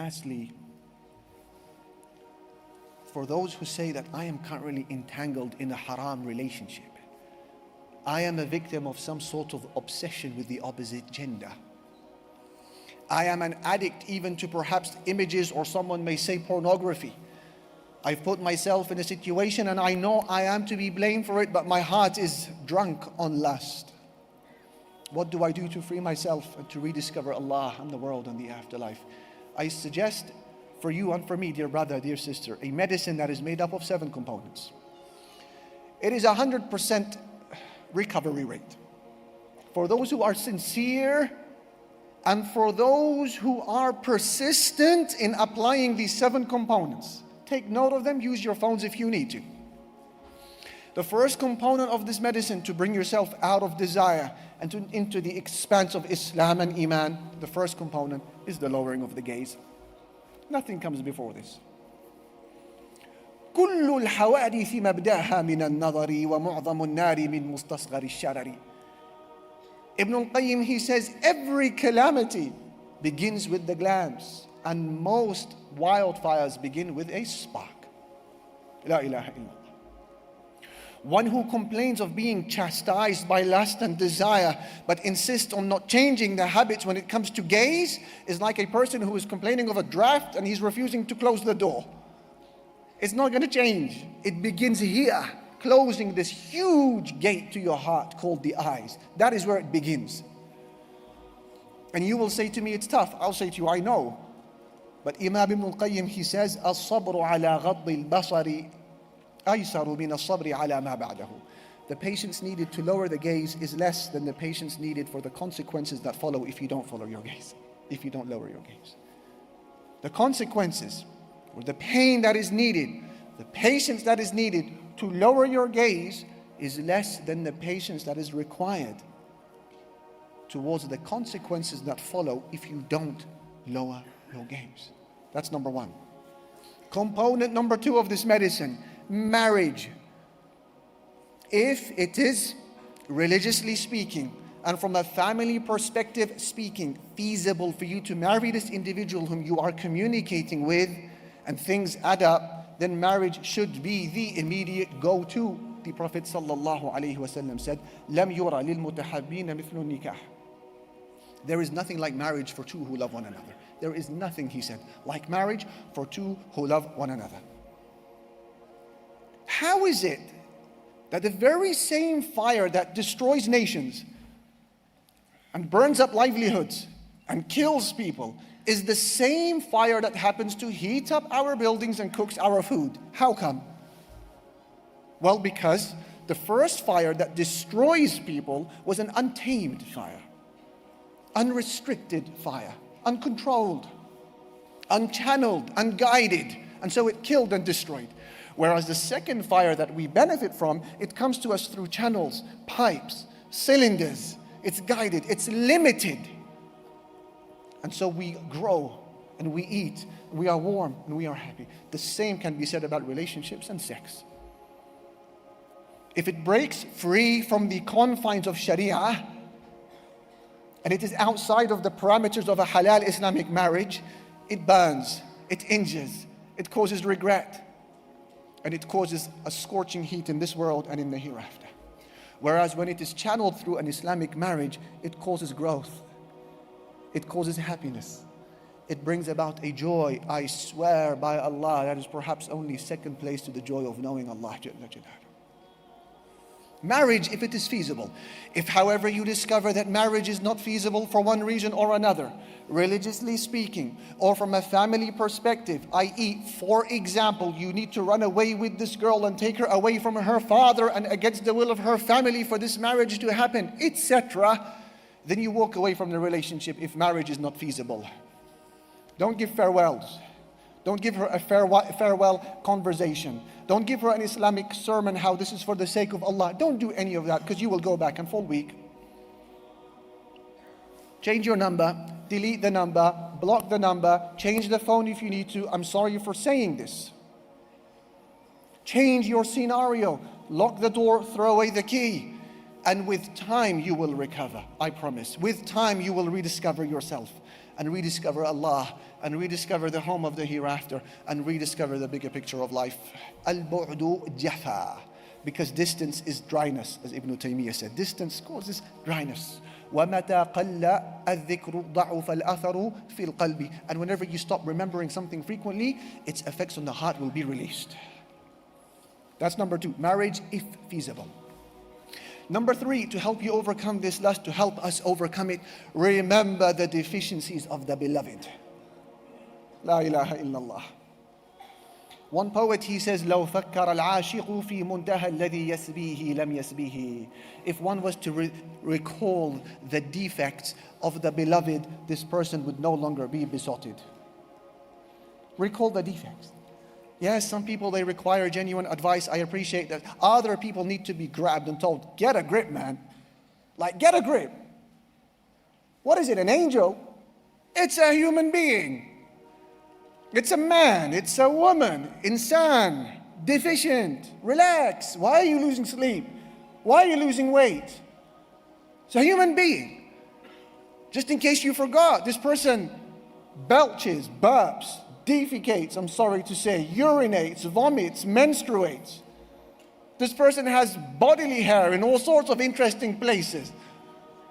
lastly, for those who say that I am currently entangled in a haram relationship, I am a victim of some sort of obsession with the opposite gender. I am an addict even to perhaps images, or someone may say pornography. I've put myself in a situation and I know I am to be blamed for it, but my heart is drunk on lust. What do I do to free myself and to rediscover Allah and the world and the afterlife? I suggest for you and for me, dear brother, dear sister, a medicine that is made up of 7 components. It is 100% recovery rate. For those who are sincere and for those who are persistent in applying these 7 components. Take note of them, use your phones if you need to. The first component of this medicine to bring yourself out of desire and into the expanse of Islam and Iman, the first component is the lowering of the gaze. Nothing comes before this. كل الحوادث مبدأها من النظر ومعظم النار من مستصغر الشرر. Ibn al-Qayyim, he says, every calamity begins with the glance, and most wildfires begin with a spark. La ilaha illallah. One who complains of being chastised by lust and desire, but insists on not changing the habits when it comes to gaze, is like a person who is complaining of a draft and he's refusing to close the door. It's not going to change. It begins here, closing this huge gate to your heart called the eyes. That is where it begins. And you will say to me, it's tough. I'll say to you, I know. But Imam Ibn al-Qayyim, he says, الصبر على غض البصر أيسر من الصبر على ما بعده. The patience needed to lower the gaze is less than the patience needed for the consequences that follow if you don't follow your gaze, if you don't lower your gaze. The consequences, or the pain that is needed, the patience that is needed to lower your gaze is less than the patience that is required towards the consequences that follow if you don't lower your gaze. That's number 1. Component number 2 of this medicine, marriage. If it is, religiously speaking, and from a family perspective speaking, feasible for you to marry this individual whom you are communicating with, and things add up, then marriage should be the immediate go-to. The Prophet ﷺ said, لَمْ يُرَى لِلْمُتَحَبِّينَ مِثْلُ النِّكَاحِ. There is nothing like marriage for two who love one another. There is nothing, he said, like marriage for two who love one another. How is it that the very same fire that destroys nations and burns up livelihoods and kills people is the same fire that happens to heat up our buildings and cooks our food? How come? Well, because the first fire that destroys people was an untamed fire, unrestricted fire, uncontrolled, unchanneled, unguided, and so it killed and destroyed. Whereas the second fire that we benefit from, it comes to us through channels, pipes, cylinders. It's guided, it's limited. And so we grow and we eat, we are warm and we are happy. The same can be said about relationships and sex. If it breaks free from the confines of Sharia, and it is outside of the parameters of a halal Islamic marriage, it burns, it injures, it causes regret, and it causes a scorching heat in this world and in the hereafter. Whereas when it is channeled through an Islamic marriage, it causes growth, it causes happiness, it brings about a joy, I swear by Allah, that is perhaps only second place to the joy of knowing Allah Jalla Jalaluhu. Marriage, if it is feasible. If, however, you discover that marriage is not feasible for one reason or another, religiously speaking, or from a family perspective, i.e., for example, you need to run away with this girl and take her away from her father and against the will of her family for this marriage to happen, etc., then you walk away from the relationship if marriage is not feasible. Don't give farewells. Don't give her a farewell conversation. Don't give her an Islamic sermon how this is for the sake of Allah. Don't do any of that, because you will go back and fall weak. Change your number, delete the number, block the number, change the phone if you need to. I'm sorry for saying this. Change your scenario, lock the door, throw away the key. And with time you will recover, I promise. With time you will rediscover yourself. and rediscover Allah, and rediscover the home of the hereafter, and rediscover the bigger picture of life. Al-bu'du jafa. Because distance is dryness, as Ibn Taymiyyah said. Distance causes dryness. وَمَتَى قَلَّ الذِّكْرُ ضَعُفَ الْأَثَرُ فِي الْقَلْبِ. And whenever you stop remembering something frequently, its effects on the heart will be released. That's number 2, marriage if feasible. Number 3, to help you overcome this lust, to help us overcome it, remember the deficiencies of the beloved. La ilaha illallah. One poet, he says, لو فكر العاشق في منتهى الذي يسبيه لم يسبيه. If one was to recall the defects of the beloved, this person would no longer be besotted. Recall the defects. Yes, some people, they require genuine advice. I appreciate that. Other people need to be grabbed and told, get a grip, man. Like, get a grip. What is it, an angel? It's a human being. It's a man, it's a woman, insan, deficient. Relax. Why are you losing sleep? Why are you losing weight? It's a human being. Just in case you forgot, this person belches, burps, defecates, I'm sorry to say, urinates, vomits, menstruates. This person has bodily hair in all sorts of interesting places.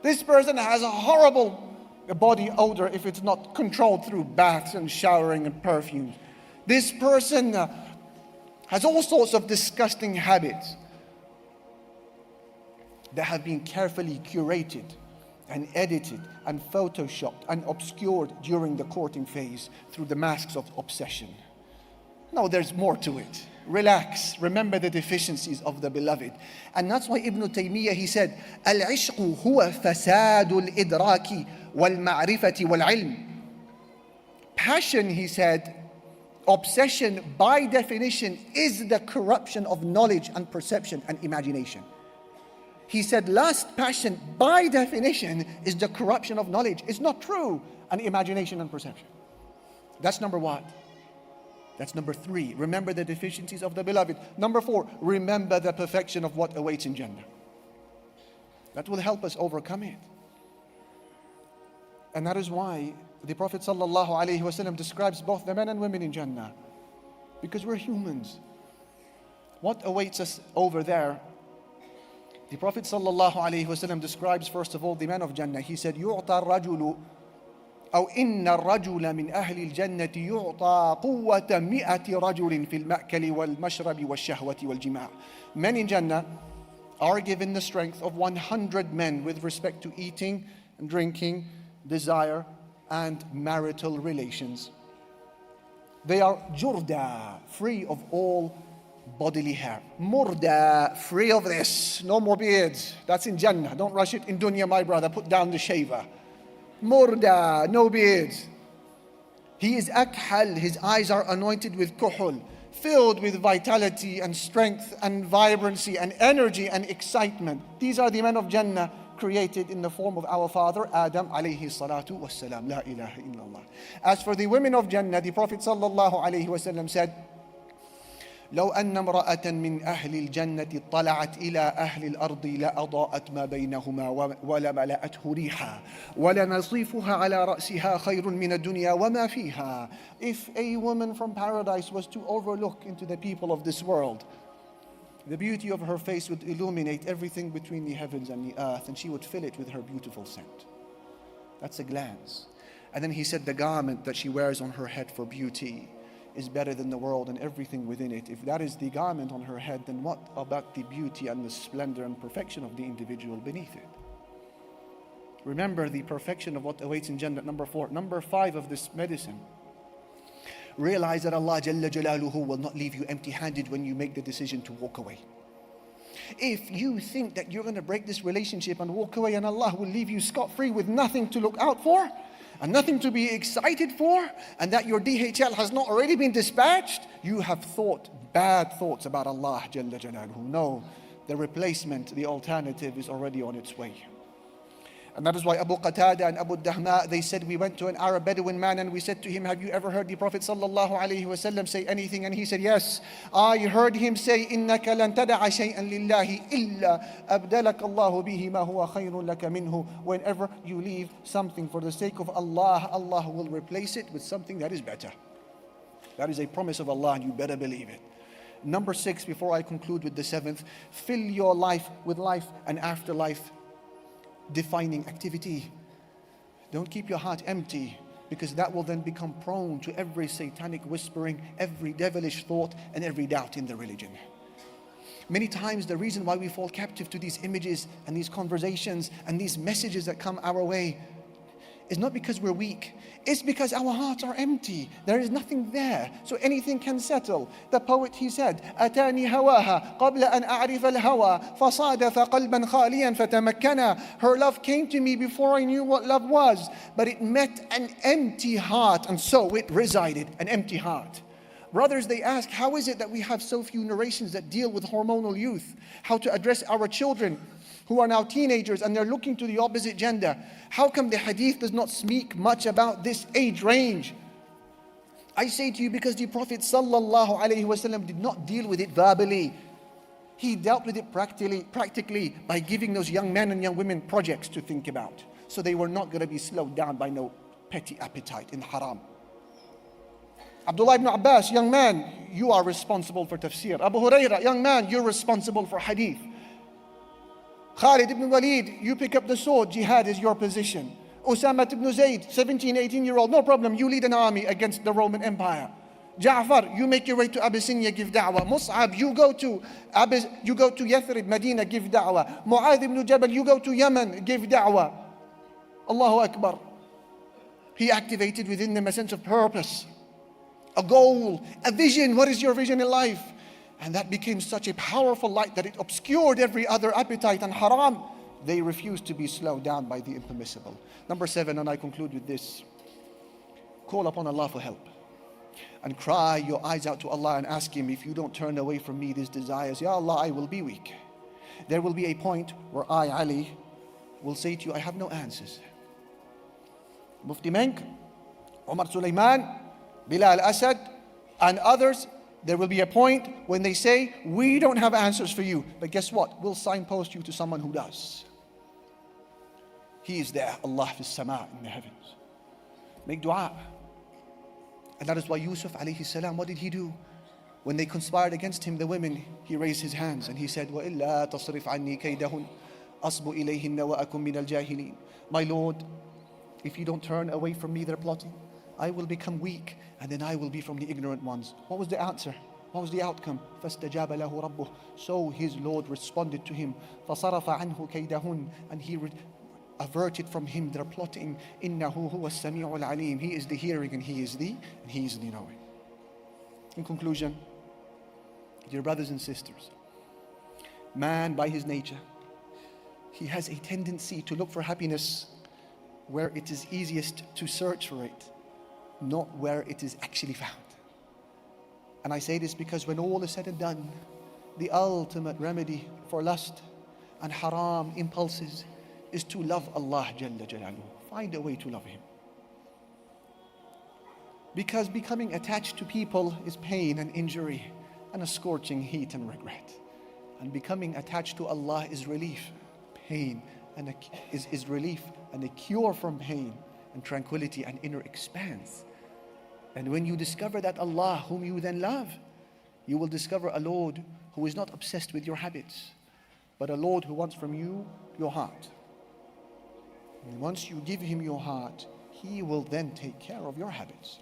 This person has a horrible body odor if it's not controlled through baths and showering and perfumes. This person has all sorts of disgusting habits that have been carefully curated and edited and photoshopped and obscured during the courting phase through the masks of obsession. No, there's more to it. Relax. Remember the deficiencies of the beloved. And that's why Ibn Taymiyyah, he said, Al-ishqu huwa fasadul idraki wal ma'rifati wal ilm. Passion, he said, obsession by definition is the corruption of knowledge and perception and imagination. He said lust, passion, by definition is the corruption of knowledge. It's not true. And imagination and perception. That's number 1. That's number 3. Remember the deficiencies of the beloved. Number 4, remember the perfection of what awaits in Jannah. That will help us overcome it. And that is why the Prophet ﷺ describes both the men and women in Jannah. Because we're humans. What awaits us over there? The Prophet ﷺ describes first of all the men of Jannah. He said, يُعْطَى الرَّجُلُ أو إن الرجل من أهل الجنة يعطى قوة 100 رجل في المأكل والمشرب والشهوة والجماع. Men in Jannah are given the strength of 100 men with respect to eating and drinking, desire and marital relations. They are jurda, free of all bodily hair. Murda, free of this, no more beards. That's in Jannah. Don't rush it in dunya, my brother. Put down the shaver. Murda, no beards. He is akhal, his eyes are anointed with kuhul, filled with vitality and strength and vibrancy and energy and excitement. These are the men of Jannah created in the form of our father Adam alayhi salatu wassalam. La ilaha illallah. As for the women of Jannah, the Prophet sallallahu alayhi wasallam said, لو أن امرأة من أهل الجنة طلعت إلى أهل الأرض لأضاءت ما بينهما ولملأته ريحا ولنصيفها على رأسها خير من الدنيا وما فيها. If a woman from paradise was to overlook into the people of this world, the beauty of her face would illuminate everything between the heavens and the earth, and she would fill it with her beautiful scent. That's a glance. And then he said the garment that she wears on her head for beauty is better than the world and everything within it. If that is the garment on her head, then what about the beauty and the splendor and perfection of the individual beneath it? Remember the perfection of what awaits in Jannah. Number 4. Number 5 of this medicine. Realize that Allah Jalla Jalaluhu will not leave you empty-handed when you make the decision to walk away. If you think that you're going to break this relationship and walk away and Allah will leave you scot-free with nothing to look out for, and nothing to be excited for, and that your DHL has not already been dispatched, you have thought bad thoughts about Allah Jalla Jalaluhu. No, the replacement, the alternative is already on its way. And that is why Abu Qatada and Abu Dahma, they said, we went to an Arab Bedouin man and we said to him, have you ever heard the Prophet sallallahu alaihi wasallam say anything? And he said, yes. I heard him say, إِنَّكَ لَن تَدَعَ شَيْئًا لِلَّهِ إِلَّا أَبْدَلَكَ اللَّهُ بِهِ مَا هُوَ خَيْرٌ لَكَ مِنْهُ. Whenever you leave something for the sake of Allah, Allah will replace it with something that is better. That is a promise of Allah and you better believe it. Number 6, before I conclude with the 7th, fill your life with life and afterlife defining activity. Don't keep your heart empty, because that will then become prone to every satanic whispering, every devilish thought, and every doubt in the religion. Many times the reason why we fall captive to these images and these conversations and these messages that come our way is not because we're weak. It's because our hearts are empty. There is nothing there. So anything can settle. The poet, he said, أتاني هواها قبل أن أعرف الهوى فصادف قلبا خاليا فتمكنا. Her love came to me before I knew what love was, but it met an empty heart, and so it resided, an empty heart. Brothers, they ask, how is it that we have so few narrations that deal with hormonal youth? How to address our children who are now teenagers and they're looking to the opposite gender? How come the hadith does not speak much about this age range? I say to you, because the Prophet sallallahu alaihi wasallam did not deal with it verbally. He dealt with it practically by giving those young men and young women projects to think about. So they were not going to be slowed down by no petty appetite in haram. Abdullah ibn Abbas, young man, you are responsible for tafsir. Abu Hurairah, young man, you're responsible for hadith. Khalid ibn Walid, you pick up the sword, jihad is your position. Usama ibn Zayd, 17, 18-year-old, no problem, you lead an army against the Roman Empire. Ja'far, you make your way to Abyssinia, give da'wah. Mus'ab, you go to Yathrib, Medina, give da'wah. Mu'adh ibn Jabal, you go to Yemen, give da'wah. Allahu Akbar. He activated within them a sense of purpose, a goal, a vision. What is your vision in life? And that became such a powerful light that it obscured every other appetite and haram. They refused to be slowed down by the impermissible. Number 7, and I conclude with this. Call upon Allah for help. And cry your eyes out to Allah and ask Him, if you don't turn away from me these desires, Ya Allah, I will be weak. There will be a point where I, Ali, will say to you, I have no answers. Mufti Menk, Umar Sulaiman, Bilal Asad, and others, there will be a point when they say, we don't have answers for you. But guess what? We'll signpost you to someone who does. He is there, Allah fi sama, in the heavens. Make dua. And that is why Yusuf alayhi salam, what did he do? When they conspired against him, the women, he raised his hands and he said, وَإِلَّا تَصْرِفْ عَنِّي كَيْدَهُنْ أَصْبُ إِلَيْهِنَّ وَأَكُمْ مِنَ الْجَاهِلِينَ. My Lord, if you don't turn away from me, they're plotting, I will become weak, and then I will be from the ignorant ones. What was the answer? What was the outcome? فَاسْتَجَابَ لَهُ رَبُّهُ. So his Lord responded to him. فَصَرَفَ عَنْهُ كَيْدَهُنْ. And he averted from him their plotting. إِنَّهُ هُوَ السَّمِيعُ الْعَلِيمُ. He is the hearing and He is the knowing. In conclusion, dear brothers and sisters, man by his nature, he has a tendency to look for happiness where it is easiest to search for it, not where it is actually found. And I say this because when all is said and done, the ultimate remedy for lust and haram impulses is to love Allah Jalla Jalaluhu. Find a way to love Him. Because becoming attached to people is pain and injury and a scorching heat and regret. And becoming attached to Allah is relief, pain, and is relief and a cure from pain and tranquility and inner expanse. And when you discover that Allah whom you then love, you will discover a Lord who is not obsessed with your habits, but a Lord who wants from you your heart. And once you give Him your heart, He will then take care of your habits.